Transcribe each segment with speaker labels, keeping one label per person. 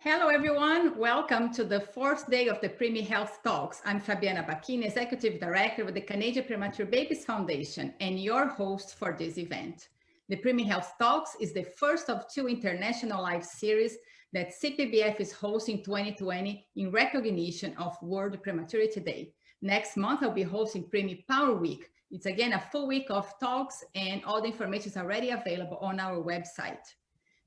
Speaker 1: Hello, everyone. Welcome to the fourth day of the Preemie Health Talks. I'm Fabiana Bacchini, Executive Director with the Canadian Premature Babies Foundation, and your host for this event. The Preemie Health Talks is the first of two international live series that CPBF is hosting 2020 in recognition of World Prematurity Day. Next month, I'll be hosting Preemie Power Week. It's again a full week of talks, and all the information is already available on our website.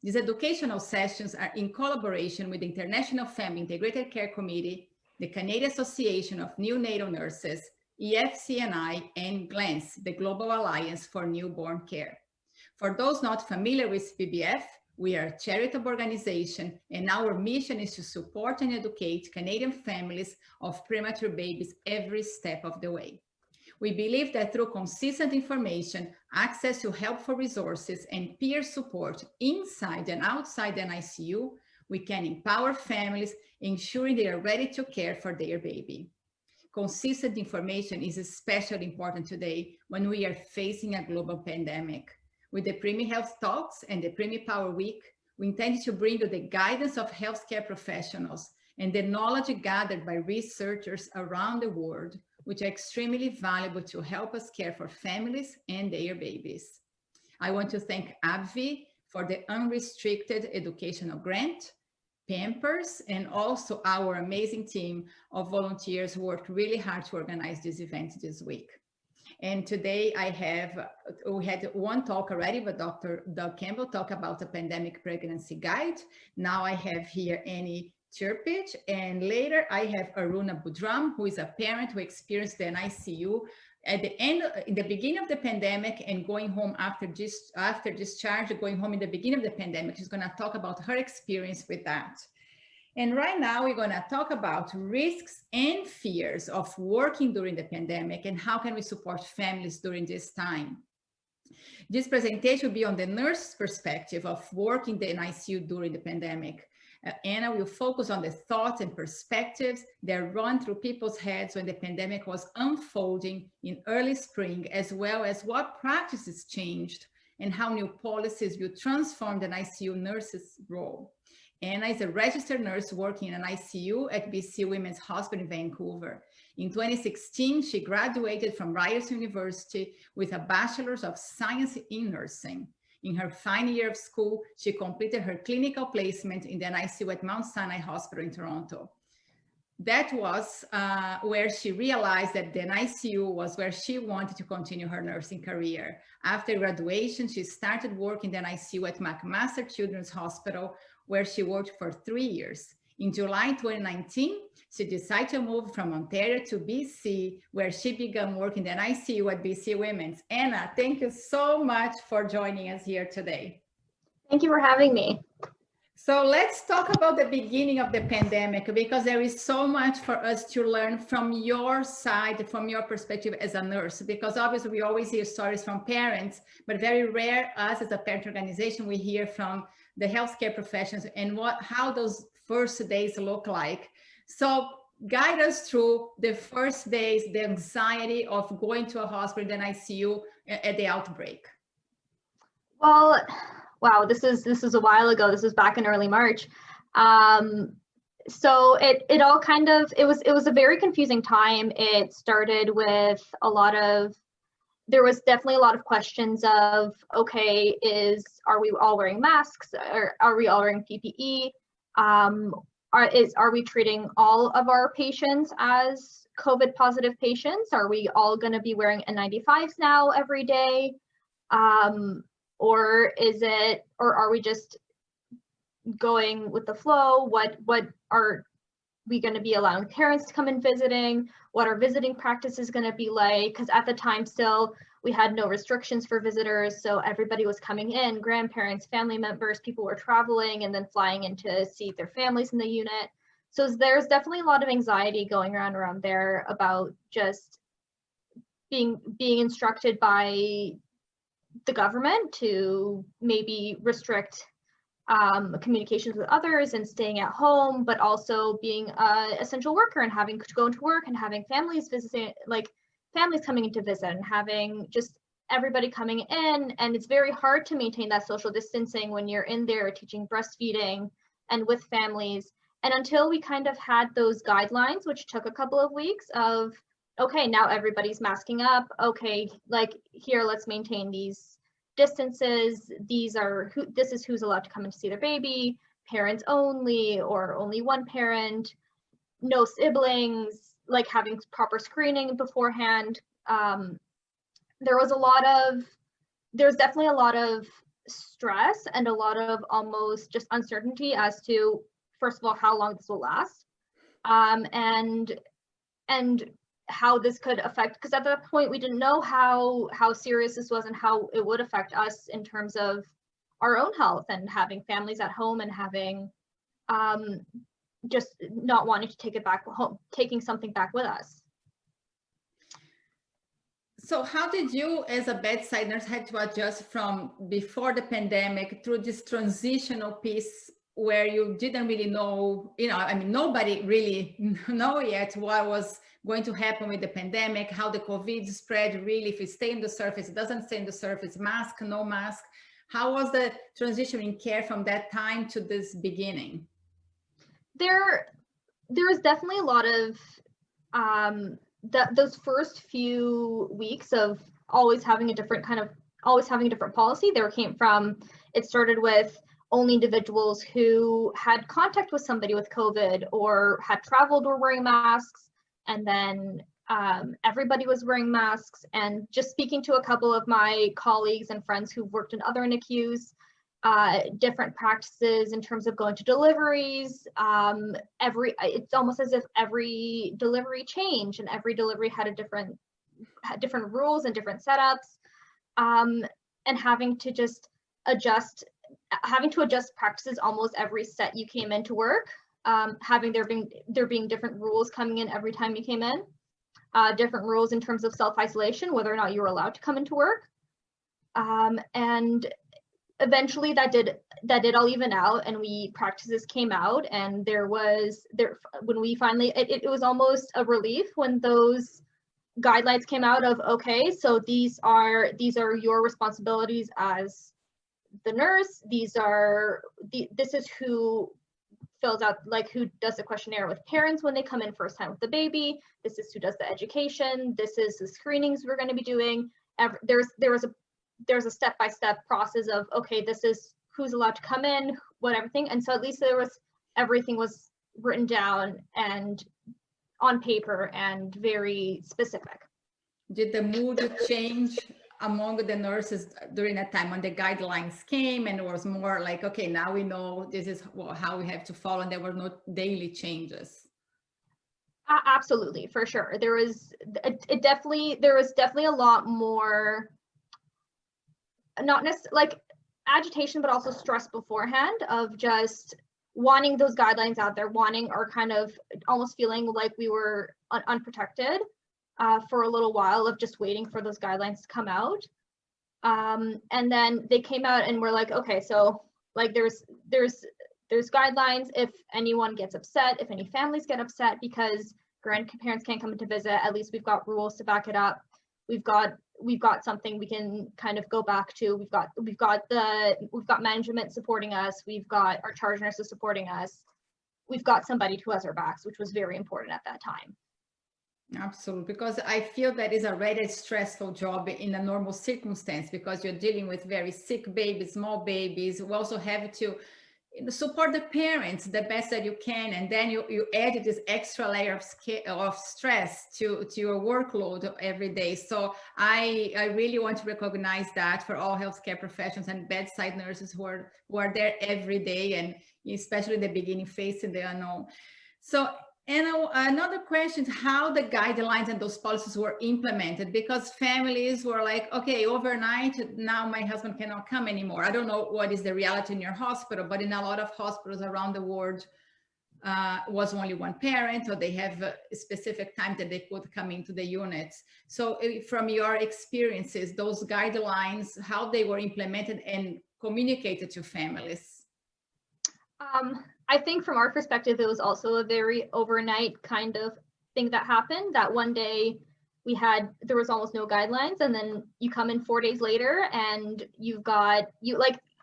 Speaker 1: These educational sessions are in collaboration with the International Family Integrated Care Committee, the Canadian Association of Neonatal Nurses, EFCNI, and GLANS, the Global Alliance for Newborn Care. For those not familiar with CPBF, we are a charitable organization, and our mission is to support and educate Canadian families of premature babies every step of the way. We believe that through consistent information, access to helpful resources, and peer support inside and outside the NICU, we can empower families, ensuring they are ready to care for their baby. Consistent information is especially important today when we are facing a global pandemic. With the Preemie Health Talks and the Preemie Power Week, we intend to bring you the guidance of healthcare professionals and the knowledge gathered by researchers around the world, which are extremely valuable to help us care for families and their babies. I want to thank AbbVie for the unrestricted educational grant, Pampers, and also our amazing team of volunteers who worked really hard to organize this event this week. And today we had one talk already, but Dr. Doug Campbell talked about the pandemic pregnancy guide. Now I have here Cierpich, and later I have Aruna Budram, who is a parent who experienced the NICU in the beginning of the pandemic and going home after discharge, going home in the beginning of the pandemic. She's going to talk about her experience with that. And right now we're going to talk about risks and fears of working during the pandemic and how can we support families during this time. This presentation will be on the nurse perspective of working the NICU during the pandemic. Anna will focus on the thoughts and perspectives that run through people's heads when the pandemic was unfolding in early spring, as well as what practices changed and how new policies will transform the NICU nurse's role. Anna is a registered nurse working in an ICU at BC Women's Hospital in Vancouver. In 2016, she graduated from Ryerson University with a Bachelor's of Science in Nursing. In her final year of school, she completed her clinical placement in the NICU at Mount Sinai Hospital in Toronto. That was where she realized that the NICU was where she wanted to continue her nursing career. After graduation, she started working in the NICU at McMaster Children's Hospital, where she worked for 3 years. In July 2019, she decided to move from Ontario to BC, where she began working in the NICU at BC Women's. Anna, thank you so much for joining us here today.
Speaker 2: Thank you for having me.
Speaker 1: So let's talk about the beginning of the pandemic, because there is so much for us to learn from your side, from your perspective as a nurse, because obviously we always hear stories from parents, but very rare us as a parent organization, we hear from the healthcare professionals and how those first days look like. So guide us through the first days, the anxiety of going to a hospital in the ICU at the outbreak.
Speaker 2: Well, wow, this is a while ago. This was back in early March. So it all kind of, it was a very confusing time. It started with there was definitely a lot of questions of, okay, are we all wearing masks, or are we all wearing PPE? Are we treating all of our patients as COVID positive patients? Are we all going to be wearing N95s now every day? Or are we just going with the flow? What are we going to be allowing parents to come and visiting? What are visiting practices going to be like? Because at the time still, we had no restrictions for visitors. So everybody was coming in, grandparents, family members, people were traveling and then flying in to see their families in the unit. So there's definitely a lot of anxiety going around there about just being instructed by the government to maybe restrict communications with others and staying at home, but also being an essential worker and having to go into work and having families visiting, like families coming in to visit and having just everybody coming in. And it's very hard to maintain that social distancing when you're in there teaching breastfeeding and with families. And until we kind of had those guidelines, which took a couple of weeks of, okay, now everybody's masking up. Okay, like here, let's maintain these distances. This is who's allowed to come in to see their baby, parents only, or only one parent, no siblings, like having proper screening beforehand. There's definitely a lot of stress and a lot of almost just uncertainty as to, first of all, how long this will last, and how this could affect, because at that point we didn't know how serious this was and how it would affect us in terms of our own health and having families at home and having just not wanting to take it back home, taking something back with us.
Speaker 1: So how did you as a bedside nurse had to adjust from before the pandemic through this transitional piece where you didn't really know, I mean, nobody really know yet what was going to happen with the pandemic, how the COVID spread really, if it stay in the surface, it doesn't stay in the surface, mask, no mask. How was the transition in care from that time to this beginning?
Speaker 2: There is definitely a lot of those first few weeks of always having a different policy. It started with only individuals who had contact with somebody with COVID or had traveled were wearing masks, and then everybody was wearing masks. And just speaking to a couple of my colleagues and friends who've worked in other NICUs, different practices in terms of going to deliveries. It's almost as if every delivery changed and every delivery had different rules and different setups, and having to adjust practices almost every set you came into work, there being different rules coming in every time you came in, different rules in terms of self-isolation, whether or not you were allowed to come into work, and eventually that did all even out, and practices came out, and when we finally, it was almost a relief when those guidelines came out of, okay, so these are your responsibilities as the nurse. This is who fills out, like, who does the questionnaire with parents when they come in first time with the baby. This is who does the education. This is the screenings we're going to be doing. There's a step-by-step process of, okay, this is who's allowed to come in, what everything. And so at least everything was written down and on paper and very specific.
Speaker 1: Did the mood change among the nurses during that time when the guidelines came and it was more like, okay, now we know this is how we have to follow, and there were no daily changes?
Speaker 2: Absolutely, for sure. There was definitely a lot more, not necessarily like agitation, but also stress beforehand of just wanting those guidelines out there, or kind of almost feeling like we were unprotected for a little while of just waiting for those guidelines to come out. And then they came out and we're like, okay, so like there's guidelines. If anyone gets upset, if any families get upset because grandparents can't come in to visit, at least we've got rules to back it up. We've got something we can kind of go back to. We've got management supporting us. We've got our charge nurses supporting us. We've got somebody who has our backs, which was very important at that time.
Speaker 1: Absolutely, because I feel that is already a stressful job in a normal circumstance, because you're dealing with very sick babies, small babies. We also have to support the parents the best that you can, and then you add this extra layer of stress to your workload every day. So I really want to recognize that for all healthcare professionals and bedside nurses who are there every day, and especially the beginning, facing the unknown. So, and another question is how the guidelines and those policies were implemented, because families were like, okay, overnight, now my husband cannot come anymore. I don't know what is the reality in your hospital, but in a lot of hospitals around the world, was only one parent, or they have a specific time that they could come into the units. So from your experiences, those guidelines, how they were implemented and communicated to families?
Speaker 2: I think from our perspective, it was also a very overnight kind of thing that happened, that one day there was almost no guidelines, and then you come in 4 days later and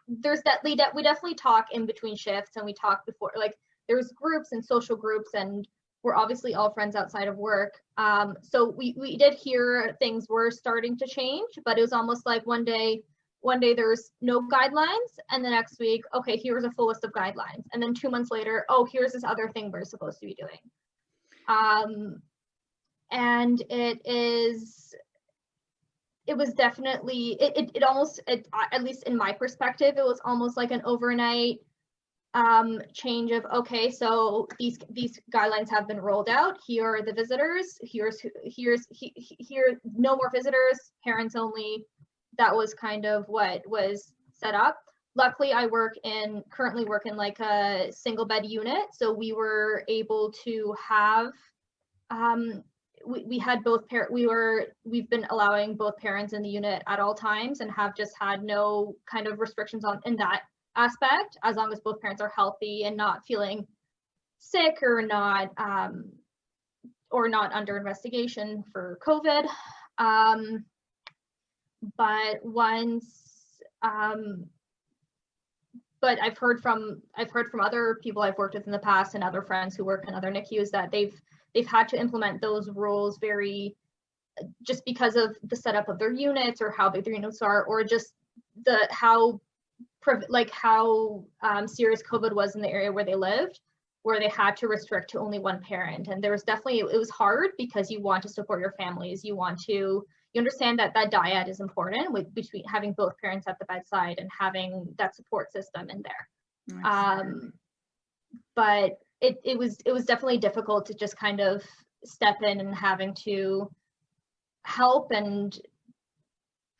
Speaker 2: there's that we definitely talk in between shifts, and we talk before, like there's groups and social groups, and we're obviously all friends outside of work. So we did hear things were starting to change, but it was almost like one day there's no guidelines, and the next week, okay, here's a full list of guidelines, and then 2 months later, oh, here's this other thing we're supposed to be doing. And it was definitely, it almost, at least in my perspective, it was almost like an overnight change of, okay, so these guidelines have been rolled out. Here are the visitors. Here, no more visitors, parents only. That was kind of what was set up. Luckily, I currently work in like a single bed unit, so we were able to have we had both we've been allowing both parents in the unit at all times, and have just had no kind of restrictions in that aspect, as long as both parents are healthy and not feeling sick or not under investigation for COVID. But I've heard from other people I've worked with in the past, and other friends who work in other NICUs, that they've had to implement those rules just because of the setup of their units, or how big their units are, or just how serious COVID was in the area where they lived, where they had to restrict to only one parent. And there was definitely, it was hard, because you want to support your families, you understand that dyad is important, between having both parents at the bedside and having that support system in there. But it was definitely difficult to just kind of step in and having to help and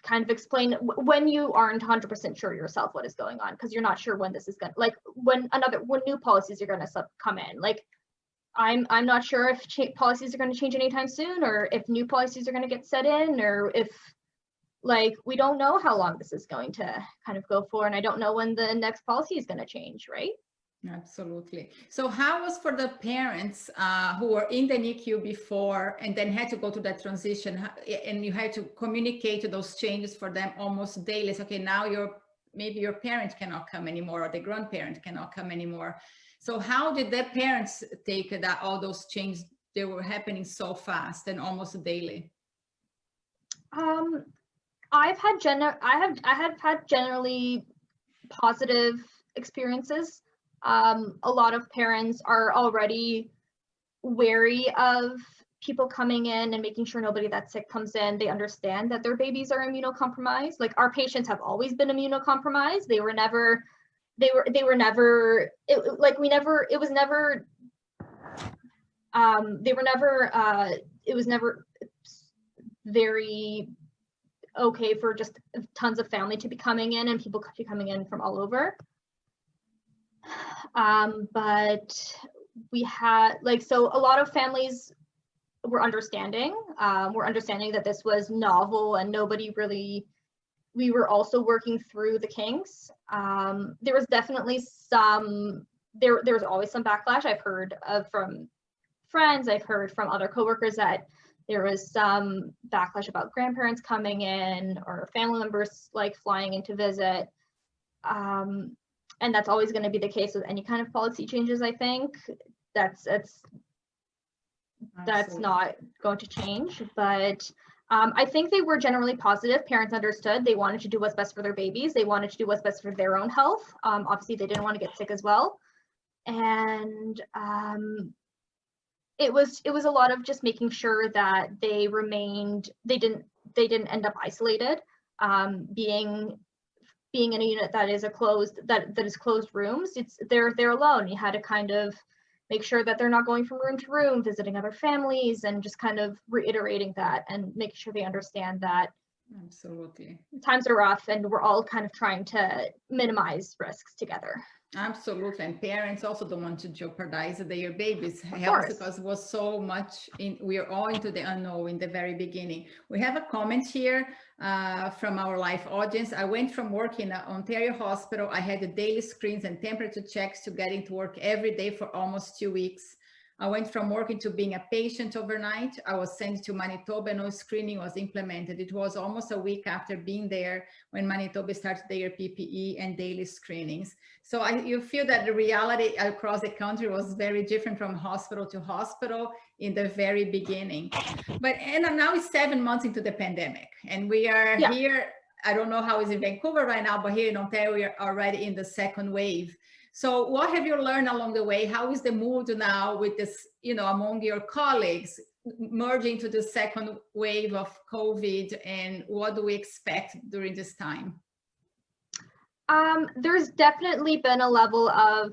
Speaker 2: kind of explain when you aren't 100% sure yourself what is going on, because you're not sure when this is going to, like when new policies are going to come in. Like I'm not sure if policies are going to change anytime soon, or if new policies are going to get set in, or if, like, we don't know how long this is going to kind of go for, and I don't know when the next policy is going to change, right?
Speaker 1: Absolutely. So how was for the parents who were in the NICU before and then had to go to that transition, and you had to communicate those changes for them almost daily? So, okay, now maybe your parent cannot come anymore, or the grandparent cannot come anymore. So how did the parents take that, all those changes? They were happening so fast and almost daily.
Speaker 2: I have had generally positive experiences. A lot of parents are already wary of people coming in and making sure nobody that's sick comes in. They understand that their babies are immunocompromised. Like, our patients have always been immunocompromised. It was never very okay for just tons of family to be coming in, and people could be coming in from all over. But we had, so a lot of families were understanding. We're understanding that this was novel, and we were also working through the kinks. There was definitely there was always some backlash. I've heard from friends, I've heard from other coworkers that there was some backlash about grandparents coming in, or family members like flying in to visit. And that's always going to be the case with any kind of policy changes. I think that's not going to change, but I think they were generally positive. Parents understood. They wanted to do what's best for their babies. They wanted to do what's best for their own health. Obviously, they didn't want to get sick as well. And it was a lot of just making sure that they didn't end up isolated. Being in a unit that is closed rooms, they're alone. You had to kind of make sure that they're not going from room to room, visiting other families, and just kind of reiterating that and making sure they understand that
Speaker 1: absolutely
Speaker 2: times are rough, and we're all kind of trying to minimize risks together.
Speaker 1: Absolutely. And parents also don't want to jeopardize their babies' health, because it was so much we are all into the unknown in the very beginning. We have a comment here from our live audience. I went from work in an Ontario hospital. I had the daily screens and temperature checks to getting to work every day for almost 2 weeks. I went from working to being a patient overnight. I was sent to Manitoba, no screening was implemented. It was almost a week after being there when Manitoba started their PPE and daily screenings. So you feel that the reality across the country was very different from hospital to hospital in the very beginning. And now it's 7 months into the pandemic, and we are here. I don't know how it's in Vancouver right now, but here in Ontario, we are already in the second wave. So what have you learned along the way? How is the mood now with this, among your colleagues merging to the second wave of COVID, and what do we expect during this time?
Speaker 2: There's definitely been a level of,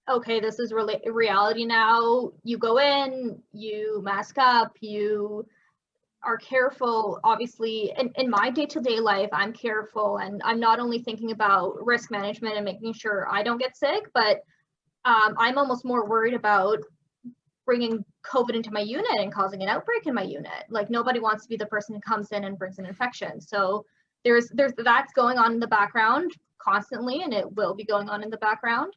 Speaker 2: okay, this is reality now. You go in, you mask up, you are careful. Obviously, in my day-to-day life, I'm careful, and I'm not only thinking about risk management and making sure I don't get sick, but I'm almost more worried about bringing COVID into my unit and causing an outbreak in my unit. Like, nobody wants to be the person who comes in and brings an infection. So there's that's going on in the background constantly, and it will be going on in the background.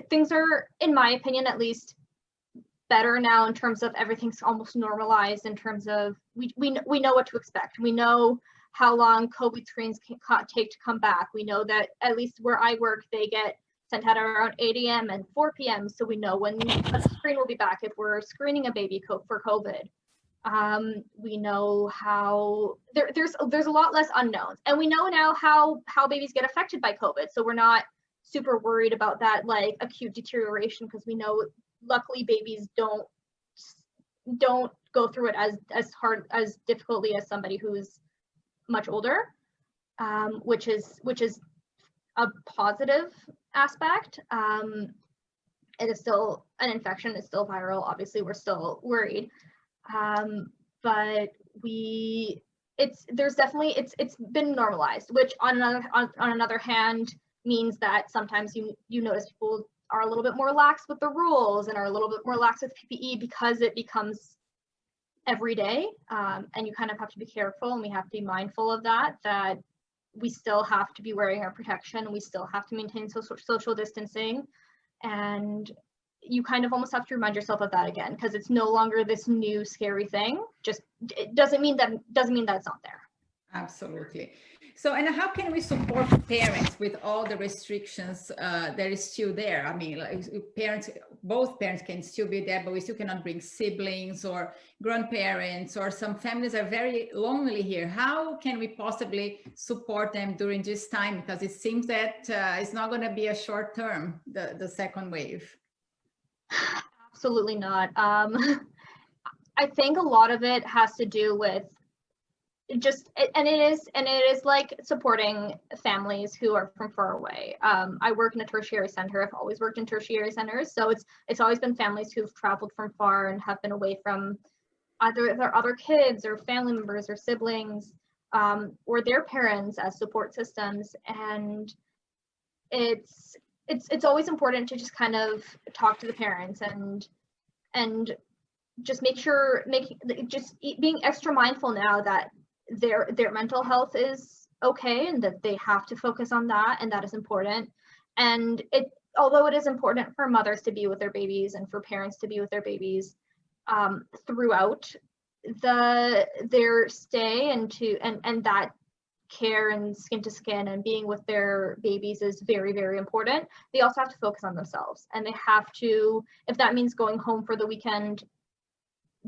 Speaker 2: Things are, in my opinion at least, better now in terms of everything's almost normalized, in terms of we know what to expect. We know how long COVID screens can take to come back. We know that at least where I work, they get sent out around 8 a.m. and 4 p.m. So we know when a screen will be back if we're screening a baby for COVID. We know how there's a lot less unknowns, and we know now how babies get affected by COVID. So we're not super worried about that, like, acute deterioration, because we know luckily babies don't go through it as difficultly as somebody who's much older, which is a positive aspect. It is still an infection, it's still viral. Obviously, we're still worried. But it's been normalized, which on another hand means that sometimes you notice people are a little bit more lax with the rules and are a little bit more lax with PPE because it becomes every day, and you kind of have to be careful, and we have to be mindful of that we still have to be wearing our protection, we still have to maintain social distancing, and you kind of almost have to remind yourself of that again, because it's no longer this new scary thing. Just, it doesn't mean that it's not there.
Speaker 1: Absolutely. So, and how can we support parents with all the restrictions that is still there? I mean, like, both parents can still be there, but we still cannot bring siblings or grandparents, or some families are very lonely here. How can we possibly support them during this time? Because it seems that it's not going to be a short term, the second wave.
Speaker 2: Absolutely not. I think a lot of it has to do with it is like supporting families who are from far away. I work in a tertiary center. I've always worked in tertiary centers, so it's always been families who've traveled from far and have been away from either their other kids or family members or siblings, or their parents as support systems. And it's always important to just kind of talk to the parents and just being extra mindful now that their mental health is okay, and that they have to focus on that, and that is important. And although it is important for mothers to be with their babies and for parents to be with their babies throughout their stay, and that care and skin to skin and being with their babies is very, very important, they also have to focus on themselves, and they have to, if that means going home for the weekend,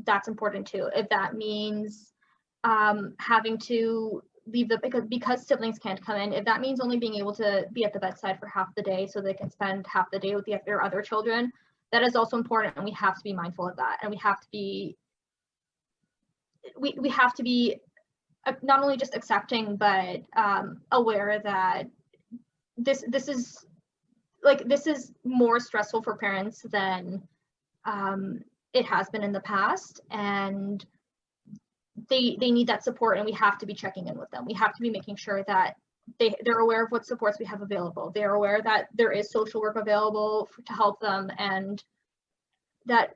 Speaker 2: that's important too. If that means having to leave because siblings can't come in, if that means only being able to be at the bedside for half the day so they can spend half the day with their other children, that is also important, and we have to be mindful of that. And we have to be not only just accepting, but aware that this is more stressful for parents than it has been in the past, and they need that support, and we have to be checking in with them. We have to be making sure that they're aware of what supports we have available. They're aware that there is social work available to help them, and that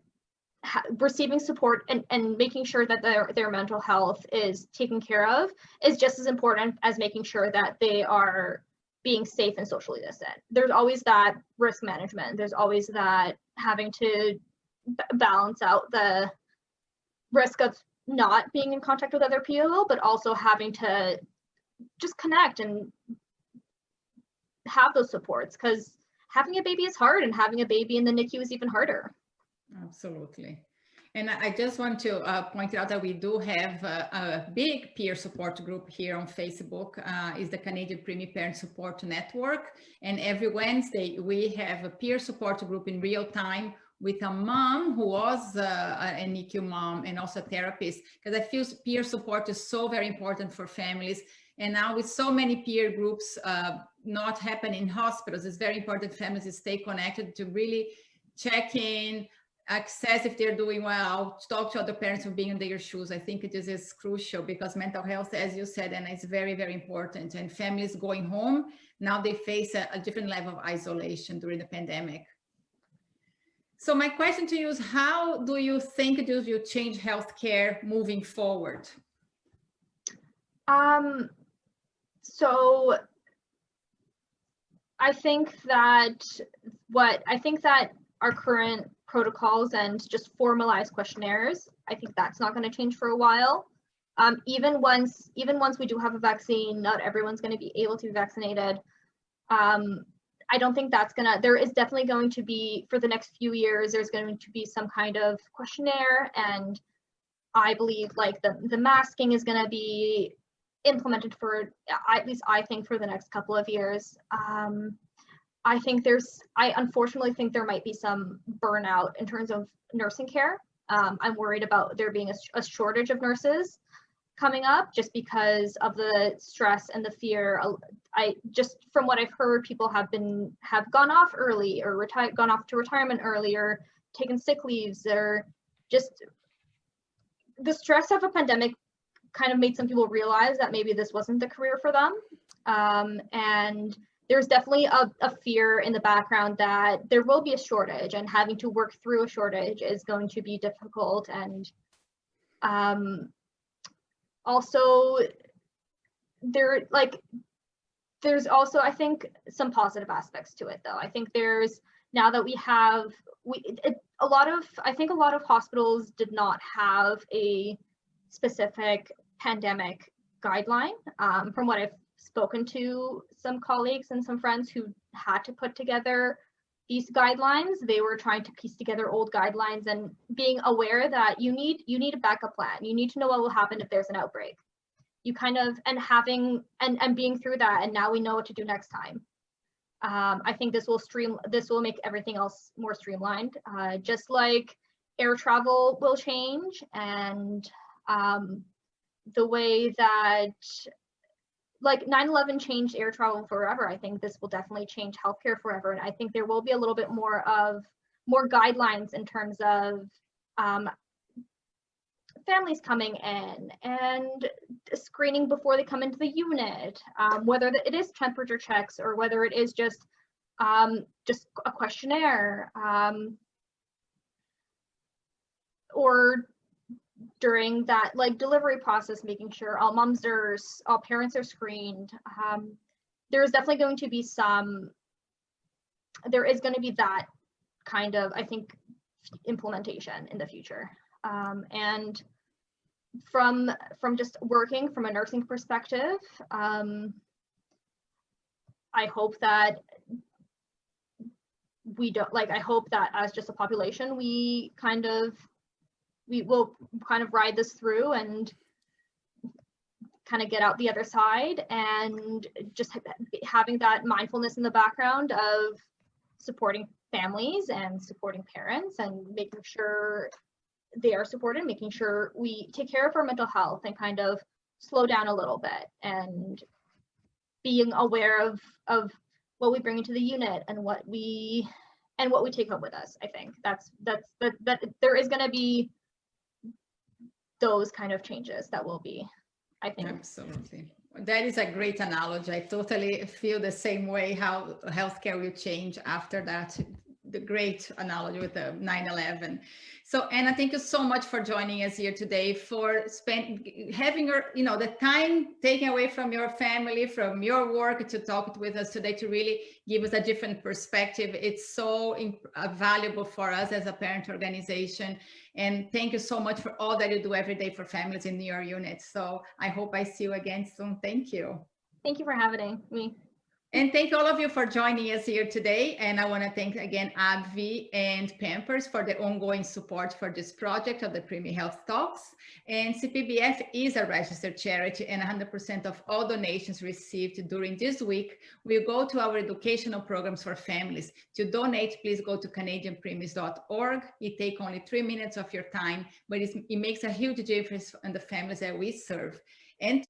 Speaker 2: receiving support and making sure that their mental health is taken care of is just as important as making sure that they are being safe and socially distant. There's always that risk management. There's always that having to balance out the risk of not being in contact with other people, but also having to just connect and have those supports, because having a baby is hard, and having a baby in the NICU is even harder.
Speaker 1: Absolutely. And I just want to point out that we do have a big peer support group here on Facebook, is the Canadian Premature Parent Support Network. And every Wednesday we have a peer support group in real time with a mom who was a NICU mom and also a therapist, because I feel peer support is so very important for families. And now with so many peer groups not happening in hospitals, it's very important families stay connected to really check in, access if they're doing well, talk to other parents who being in their shoes. I think this is crucial, because mental health, as you said, and it's very, very important. And families going home, now they face a different level of isolation during the pandemic. So my question to you is, how do you think it will change healthcare moving forward?
Speaker 2: So I think that our current protocols and just formalized questionnaires, I think that's not going to change for a while. Even once we do have a vaccine, not everyone's going to be able to be vaccinated. I don't think that's there is definitely going to be, for the next few years, there's going to be some kind of questionnaire, and I believe like the masking is going to be implemented for, at least I think, for the next couple of years. I unfortunately think there might be some burnout in terms of nursing care. I'm worried about there being a shortage of nurses coming up, just because of the stress and the fear. Just from what I've heard, people have gone off early, or gone off to retirement early, or taken sick leaves, or just the stress of a pandemic kind of made some people realize that maybe this wasn't the career for them. And there's definitely a fear in the background that there will be a shortage, and having to work through a shortage is going to be difficult. And also there's also, I think, some positive aspects to it though. I think now that a lot of hospitals did not have a specific pandemic guideline. From what I've spoken to some colleagues and some friends who had to put together these guidelines, they were trying to piece together old guidelines, and being aware that you need a backup plan. You need to know what will happen if there's an outbreak. You kind of, and being through that, and now we know what to do next time. I think this will make everything else more streamlined. Just like air travel will change, and the way that, like, 9/11 changed air travel forever, I think this will definitely change healthcare forever. And I think there will be a little bit more guidelines in terms of families coming in and screening before they come into the unit, whether it is temperature checks or whether it is just a questionnaire, or during that delivery process, making sure all parents are screened. There's definitely going to be that kind of, I think, implementation in the future. And from just working from a nursing perspective, I hope that I hope that as just a population, we will kind of ride this through and kind of get out the other side, and just having that mindfulness in the background of supporting families and supporting parents, and making sure they are supported, making sure we take care of our mental health, and kind of slow down a little bit, and being aware of what we bring into the unit and what we take home with us. I think that there is going to be those kind of changes that will be, I think.
Speaker 1: Absolutely. That is a great analogy. I totally feel the same way, how healthcare will change after that. the great analogy with the 9/11. So, Anna, thank you so much for joining us here today, for having your, the time taken away from your family, from your work, to talk with us today, to really give us a different perspective. It's so valuable for us as a parent organization. And thank you so much for all that you do every day for families in your unit. So I hope I see you again soon. Thank you.
Speaker 2: Thank you for having me.
Speaker 1: And thank all of you for joining us here today. And I want to thank again AbbVie and Pampers for the ongoing support for this project of the Preemie Health Talks. And CPBF is a registered charity, and 100% of all donations received during this week will go to our educational programs for families. To donate, please go to CanadianPremies.org. It takes only 3 minutes of your time, but it makes a huge difference in the families that we serve. And